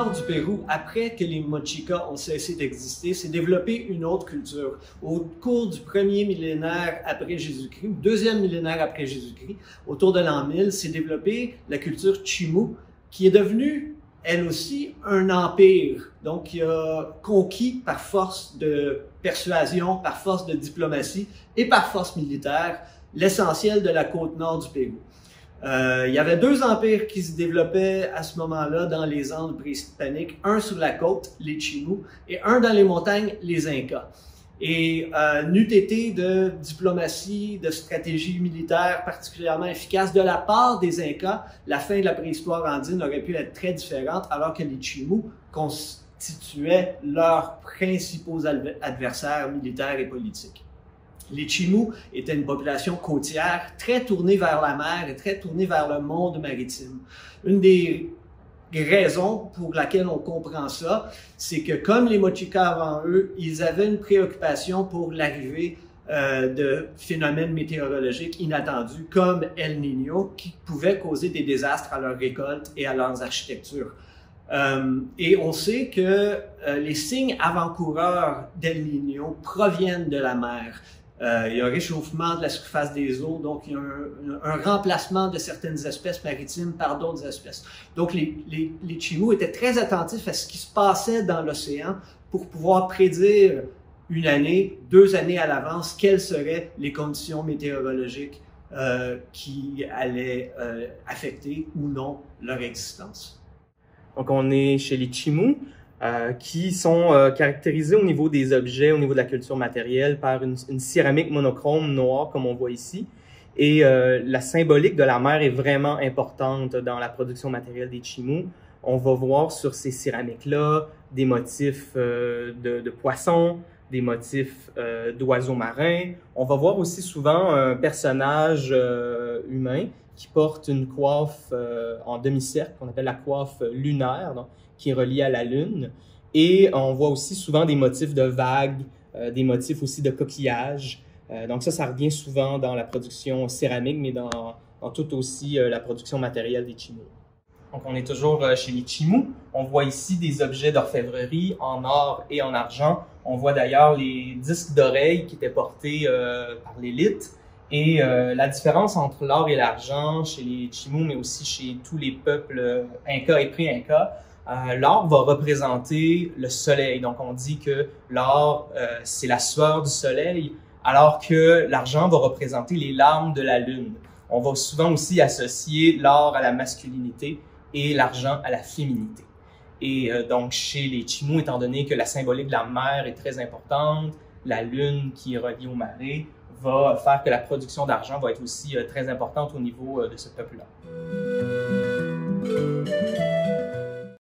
nord du Pérou, après que les Mochicas ont cessé d'exister, s'est développée une autre culture. Au cours du premier millénaire après Jésus-Christ, ou deuxième millénaire après Jésus-Christ, autour de l'an 1000, s'est développée la culture Chimú, qui est devenue, elle aussi, un empire, donc qui a conquis par force de persuasion, par force de diplomatie et par force militaire l'essentiel de la côte nord du Pérou. Il y avait deux empires qui se développaient à ce moment-là dans les Andes préhispaniques, un sur la côte, les Chimú, et un dans les montagnes, les Incas. Et n'eût été de diplomatie, de stratégie militaire particulièrement efficace de la part des Incas, la fin de la préhistoire andine aurait pu être très différente, alors que les Chimú constituaient leurs principaux adversaires militaires et politiques. Les Chimú étaient une population côtière très tournée vers la mer et très tournée vers le monde maritime. Une des raisons pour laquelle on comprend ça, c'est que comme les Mochicas avant eux, ils avaient une préoccupation pour l'arrivée de phénomènes météorologiques inattendus comme El Niño qui pouvaient causer des désastres à leurs récoltes et à leurs architectures. Et on sait que les signes avant-coureurs d'El Niño proviennent de la mer. Il y a un réchauffement de la surface des eaux, donc il y a un remplacement de certaines espèces maritimes par d'autres espèces. Donc les Chimú étaient très attentifs à ce qui se passait dans l'océan pour pouvoir prédire une année, 2 années à l'avance, quelles seraient les conditions météorologiques qui allaient affecter ou non leur existence. Donc on est chez les Chimú. Qui sont caractérisés au niveau des objets, au niveau de la culture matérielle, par une céramique monochrome noire, comme on voit ici. Et la symbolique de la mer est vraiment importante dans la production matérielle des Chimú. On va voir sur ces céramiques-là des motifs de poissons, des motifs d'oiseaux marins. On va voir aussi souvent un personnage humain qui porte une coiffe en demi-cercle, qu'on appelle la coiffe lunaire, donc, qui est reliée à la Lune. Et on voit aussi souvent des motifs de vagues, des motifs aussi de coquillages. Donc ça revient souvent dans la production céramique, mais dans tout aussi la production matérielle des Chimú. Donc on est toujours chez les Chimú. On voit ici des objets d'orfèvrerie en or et en argent. On voit d'ailleurs les disques d'oreilles qui étaient portés par l'élite. Et la différence entre l'or et l'argent chez les Chimú, mais aussi chez tous les peuples Incas et pré-Incas, l'or va représenter le soleil. Donc, on dit que l'or, c'est la sueur du soleil, alors que l'argent va représenter les larmes de la lune. On va souvent aussi associer l'or à la masculinité et l'argent à la féminité. Et donc, chez les Chimú, étant donné que la symbolique de la mer est très importante, la lune qui est reliée aux marées va faire que la production d'argent va être aussi très importante au niveau de ce peuple-là.